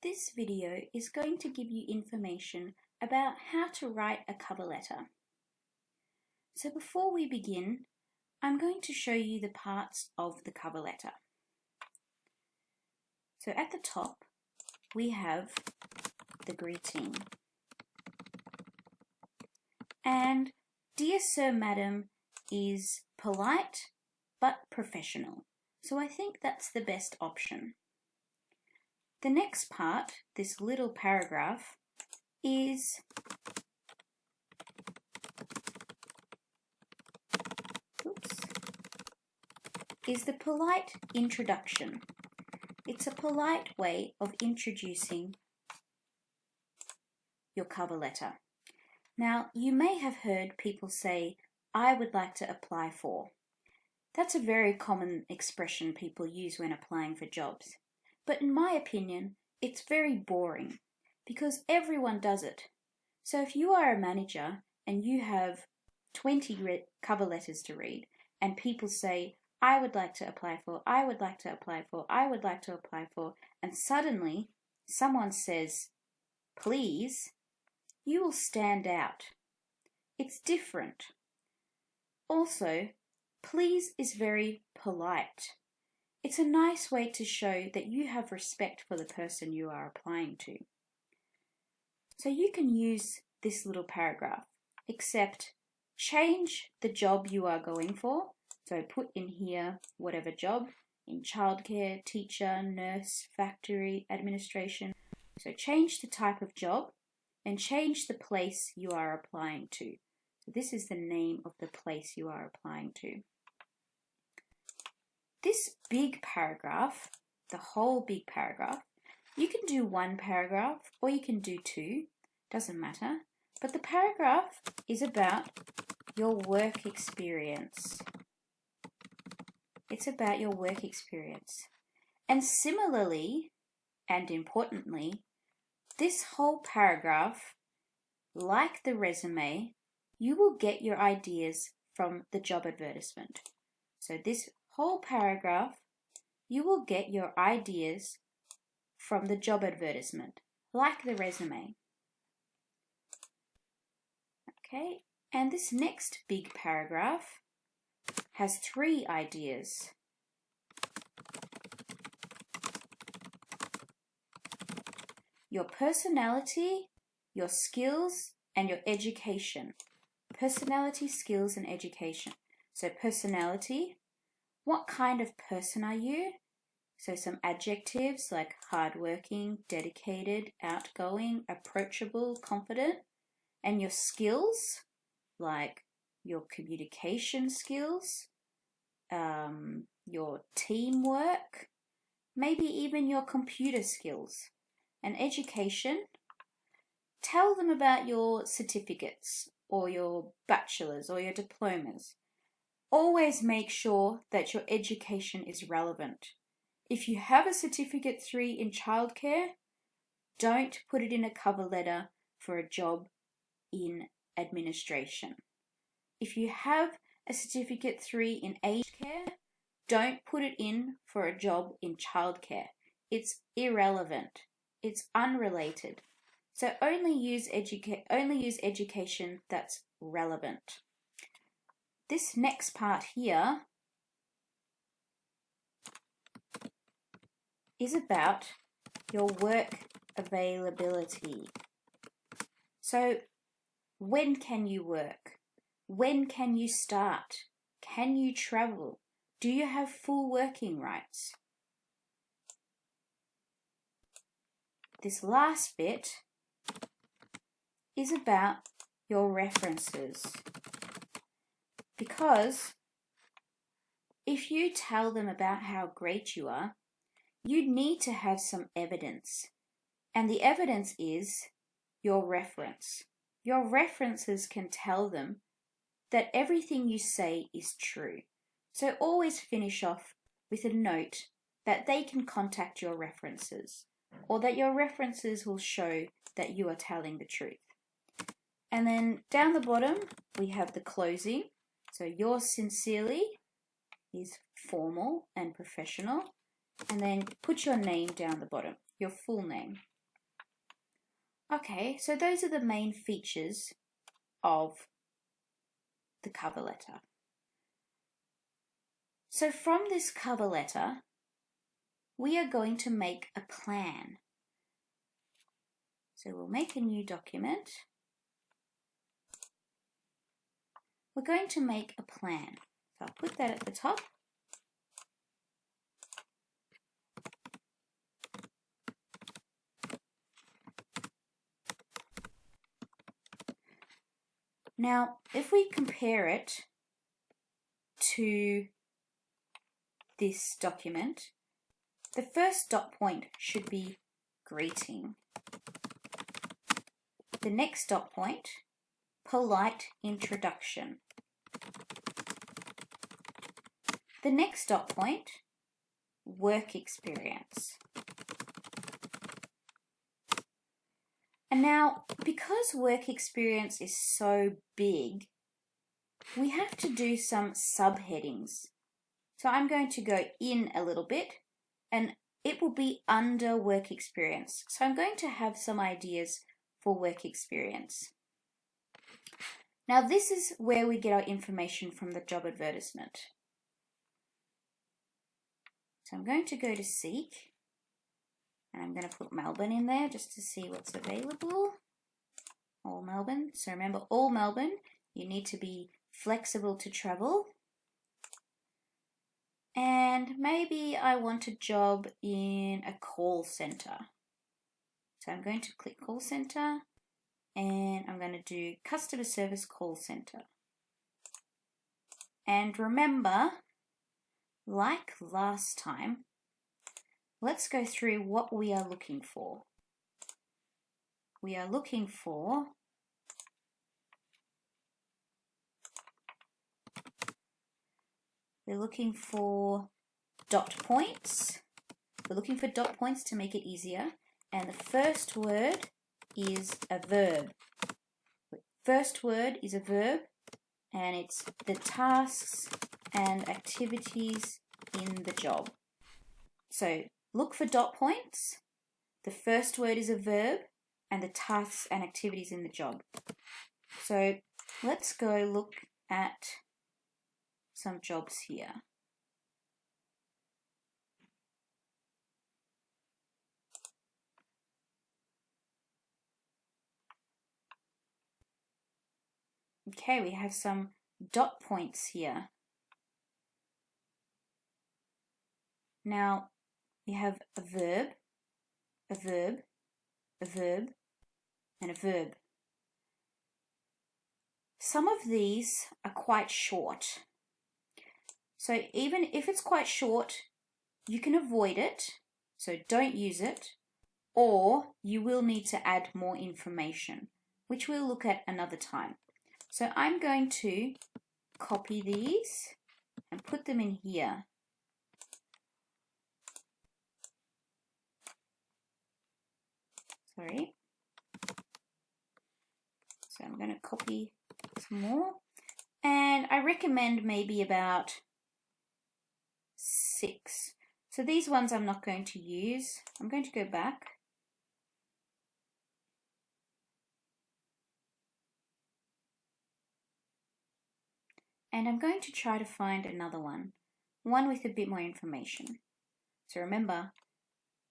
This video is going to give you information about how to write a cover letter. So before we begin, I'm going to show you the parts of the cover letter. So at the top, we have the greeting. And Dear Sir, Madam is polite but professional. So I think that's the best option. The next part, this little paragraph, is the polite introduction. It's a polite way of introducing your cover letter. Now, you may have heard people say, I would like to apply for. That's a very common expression people use when applying for jobs. But in my opinion, it's very boring because everyone does it. So if you are a manager and you have 20 cover letters to read and people say, I would like to apply for, I would like to apply for, I would like to apply for, and suddenly someone says, please, you will stand out. It's different. Also, please is very polite. It's a nice way to show that you have respect for the person you are applying to. So you can use this little paragraph, except change the job you are going for. So put in here whatever job, in childcare, teacher, nurse, factory, administration. So change the type of job and change the place you are applying to. So this is the name of the place you are applying to. This big paragraph, the whole big paragraph, you can do one paragraph or you can do two, doesn't matter. But the paragraph is about your work experience. It's about your work experience. And similarly, and importantly, this whole paragraph, like the resume, you will get your ideas from the job advertisement. So this whole paragraph, you will get your ideas from the job advertisement, like the resume. Okay, and this next big paragraph has 3 ideas. Your personality, your skills, and your education. Personality, skills, and education. So personality, what kind of person are you? So some adjectives like hardworking, dedicated, outgoing, approachable, confident. And your skills, like your communication skills, your teamwork, maybe even your computer skills. And education, tell them about your certificates or your bachelor's or your diplomas. Always make sure that your education is relevant. If you have a Certificate 3 in childcare, don't put it in a cover letter for a job in administration. If you have a Certificate 3 in aged care, don't put it in for a job in childcare. It's irrelevant. It's unrelated. So only use education that's relevant. This next part here is about your work availability. So when can you work? When can you start? Can you travel? Do you have full working rights? This last bit is about your references. Because if you tell them about how great you are, you need to have some evidence. And the evidence is your reference. Your references can tell them that everything you say is true. So always finish off with a note that they can contact your references, or that your references will show that you are telling the truth. And then down the bottom, we have the closing. So yours sincerely is formal and professional. And then put your name down the bottom, your full name. Okay, so those are the main features of the cover letter. So from this cover letter, we are going to make a plan. So we'll make a new document. We're going to make a plan. So I'll put that at the top. Now, if we compare it to this document, the first dot point should be greeting. The next dot point, polite introduction. The next dot point, work experience. And now, because work experience is so big, we have to do some subheadings. So I'm going to go in a little bit, and it will be under work experience. So I'm going to have some ideas for work experience. Now this is where we get our information from the job advertisement. So I'm going to go to Seek, and I'm going to put Melbourne in there just to see what's available. All Melbourne. So remember, all Melbourne, you need to be flexible to travel. And maybe I want a job in a call center. So I'm going to click call center, and I'm going to do customer service call center. And remember, like last time, let's go through what we are looking for. We are looking for dot points. We're looking for dot points to make it easier. And the first word is a verb. The first word is a verb, and it's the tasks and activities in the job. So look for dot points. The first word is a verb, and the tasks and activities in the job. So let's go look at some jobs here. Okay, we have some dot points here. Now, we have a verb, a verb, a verb, and a verb. Some of these are quite short. So even if it's quite short, you can avoid it, so don't use it, or you will need to add more information, which we'll look at another time. So I'm going to copy these and put them in here. Sorry. So I'm going to copy some more. And I recommend maybe about 6. So these ones I'm not going to use. I'm going to go back. And I'm going to try to find another one with a bit more information. So remember,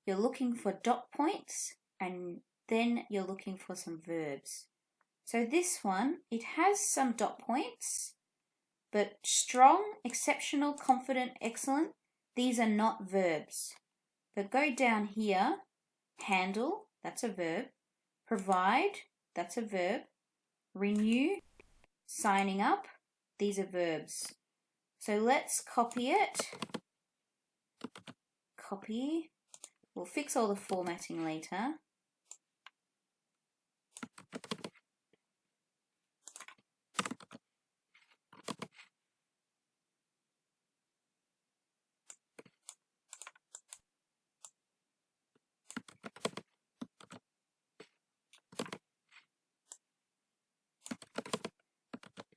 you're looking for dot points, and then you're looking for some verbs. So this one, it has some dot points, but strong, exceptional, confident, excellent, these are not verbs. But go down here, handle, that's a verb, provide, that's a verb, renew, signing up, these are verbs. So let's copy it. Copy. We'll fix all the formatting later.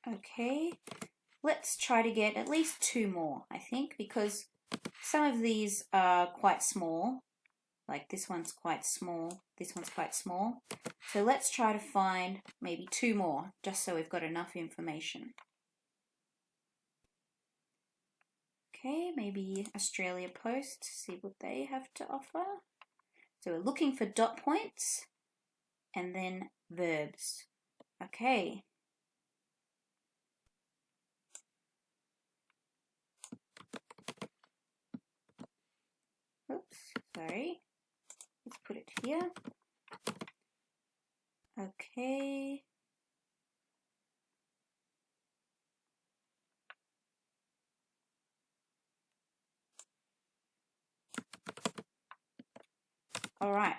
Okay, let's try to get at least 2 more, I think, because some of these are quite small. Like this one's quite small, this one's quite small. So let's try to find maybe 2 more, just so we've got enough information. Okay, maybe Australia Post, see what they have to offer. So we're looking for dot points and then verbs. Okay. Oops, sorry. Let's put it here. Okay. All right.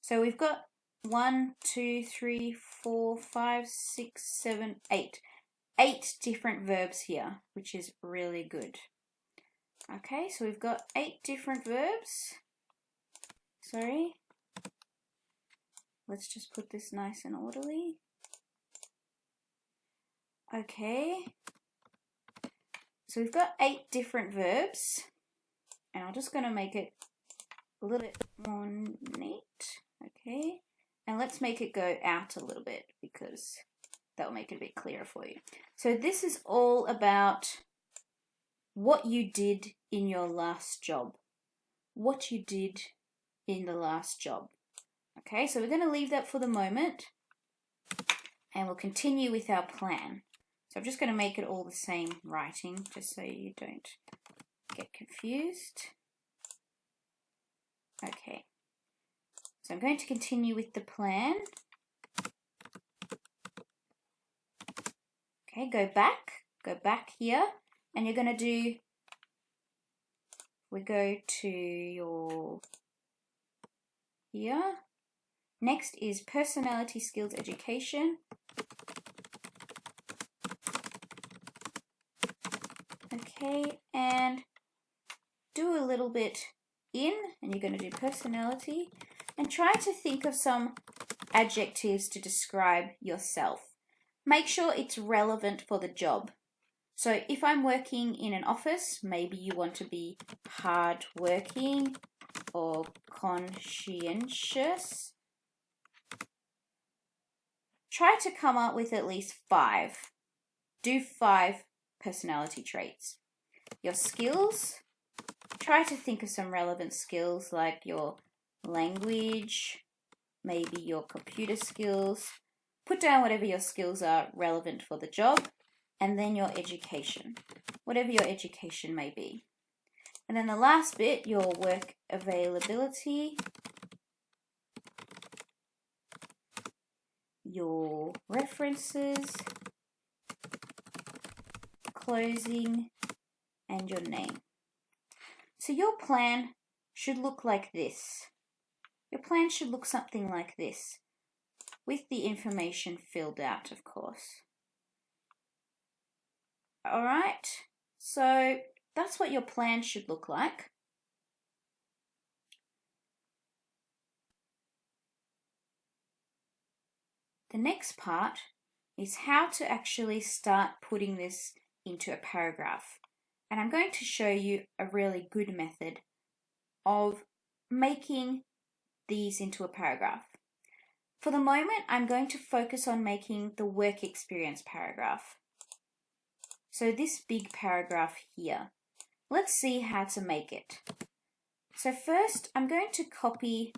So we've got 1, 2, 3, 4, 5, 6, 7, 8. 8 different verbs here, which is really good. Okay, so we've got 8 different verbs. Sorry. Let's just put this nice and orderly. Okay. So we've got 8 different verbs, and I'm just going to make it a little bit more neat. Okay. And let's make it go out a little bit because that will make it a bit clearer for you. So this is all about what you did in your last job. What you did in the last job. Okay, so we're going to leave that for the moment and we'll continue with our plan. So I'm just going to make it all the same writing just so you don't get confused. Okay, so I'm going to continue with the plan. Okay, go back here, and you're going to do, we go to your, here. Next is personality skills education. Okay, and do a little bit in, and you're going to do personality, and try to think of some adjectives to describe yourself. Make sure it's relevant for the job. So if I'm working in an office, maybe you want to be hardworking or conscientious. Try to come up with at least 5. Do 5 personality traits. Your skills, try to think of some relevant skills like your language, maybe your computer skills. Put down whatever your skills are relevant for the job, and then your education, whatever your education may be. And then the last bit, your work availability, your references, closing, and your name. So your plan should look like this. Your plan should look something like this, with the information filled out, of course. All right, so that's what your plan should look like. The next part is how to actually start putting this into a paragraph. And I'm going to show you a really good method of making these into a paragraph. For the moment, I'm going to focus on making the work experience paragraph. So this big paragraph here. Let's see how to make it. So first, I'm going to copy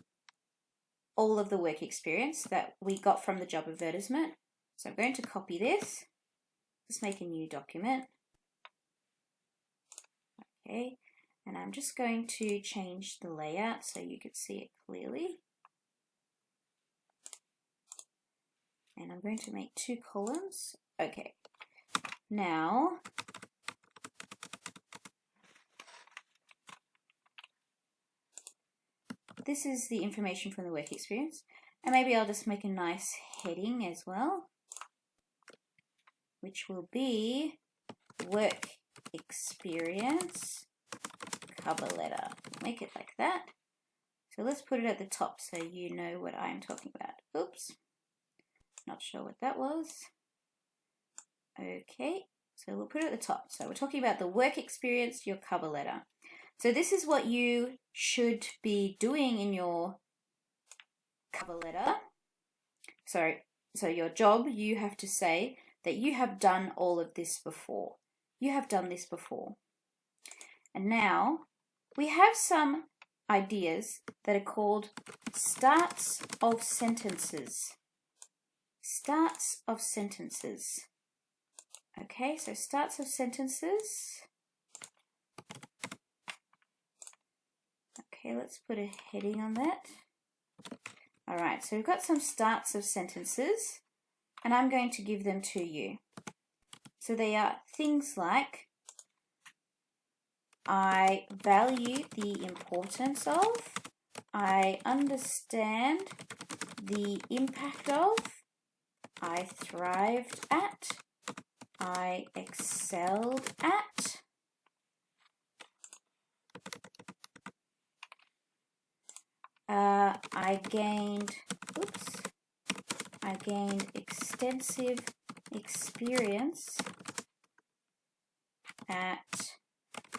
all of the work experience that we got from the job advertisement. So I'm going to copy this. Let's make a new document. Okay, and I'm just going to change the layout so you can see it clearly. And I'm going to make 2 columns. Okay, now this is the information from the work experience. And maybe I'll just make a nice heading as well, which will be work experience cover letter. Make it like that. So let's put it at the top so you know what I'm talking about. Oops, not sure what that was. Okay, so we'll put it at the top. So we're talking about the work experience, your cover letter. So this is what you should be doing in your cover letter. So your job, you have to say that you have done all of this before. You have done this before. And now we have some ideas that are called starts of sentences. Starts of sentences. Okay, so starts of sentences. Okay, let's put a heading on that. All right, so we've got some starts of sentences, and I'm going to give them to you. So they are things like, I value the importance of, I understand the impact of, I thrived at, I excelled at, I gained extensive experience at,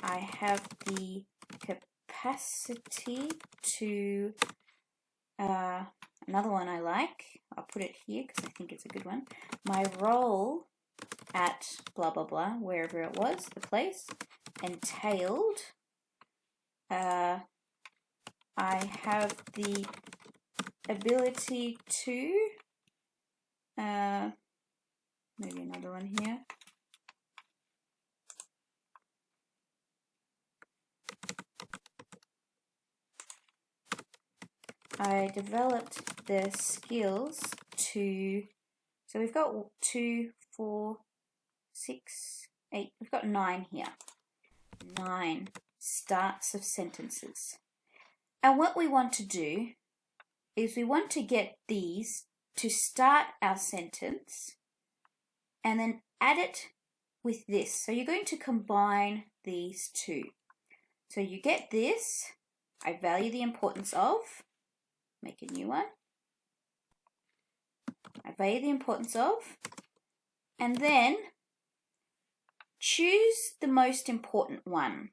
I have the capacity to, another one I like, I'll put it here because I think it's a good one, my role at blah blah blah, wherever it was, the place, entailed, I have the ability to, maybe another one here, I developed the skills to, so we've got 2, 4, 6, 8, we've got 9 here. 9 starts of sentences. And what we want to do is we want to get these to start our sentence and then add it with this. So you're going to combine these two. So you get this, I value the importance of, make a new one, I value the importance of, and then choose the most important one.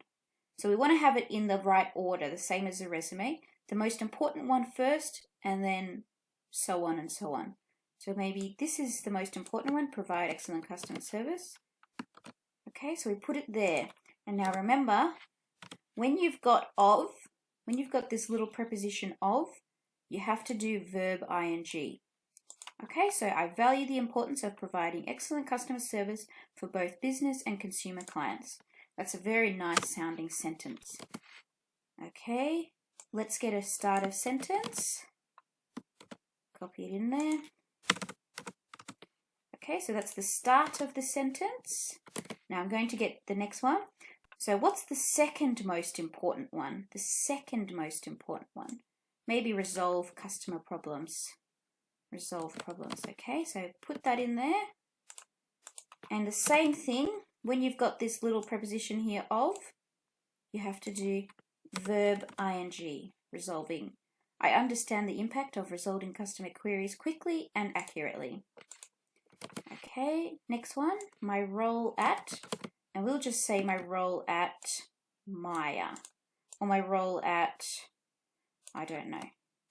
So we want to have it in the right order, the same as the resume. The most important one first, and then so on and so on. So maybe this is the most important one, provide excellent customer service. Okay, so we put it there. And now remember, when you've got this little preposition of, you have to do verb ing. Okay, so I value the importance of providing excellent customer service for both business and consumer clients. That's a very nice sounding sentence. Okay, let's get a start of sentence. Copy it in there. Okay, so that's the start of the sentence. Now I'm going to get the next one. So what's the second most important one? The second most important one. Maybe resolve customer problems. Resolve problems. Okay, so put that in there. And the same thing, when you've got this little preposition here of, you have to do verb ing, resolving. I understand the impact of resolving customer queries quickly and accurately. Okay, next one, my role at, and we'll just say my role at Myer, or my role at, I don't know,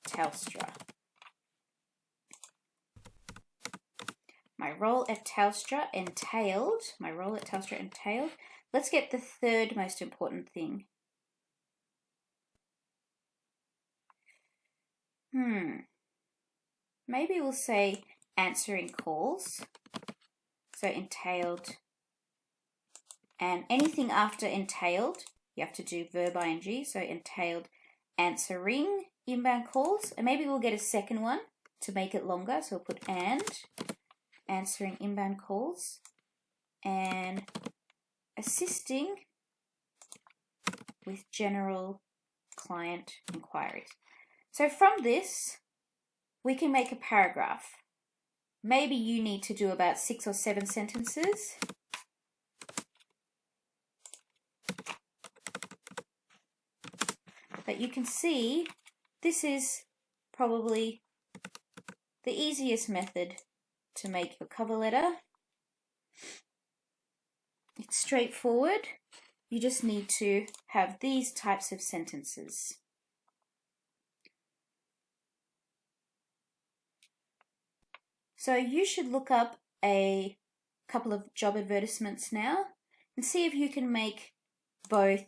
Telstra. My role at Telstra entailed, let's get the third most important thing. Maybe we'll say answering calls. So entailed, and anything after entailed, you have to do verb ing, so entailed answering inbound calls, and maybe we'll get a second one to make it longer, so we'll put and, answering inbound calls, and assisting with general client inquiries. So from this, we can make a paragraph. Maybe you need to do about 6 or 7 sentences. But you can see this is probably the easiest method to make your cover letter. It's straightforward. you just need to have these types of sentences. So you should look up a couple of job advertisements now and see if you can make both,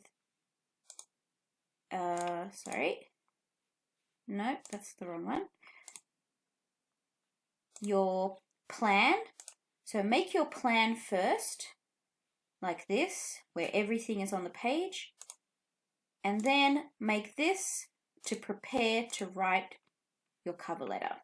no, that's the wrong one. Your plan. So make your plan first, like this, where everything is on the page, and then make this to prepare to write your cover letter.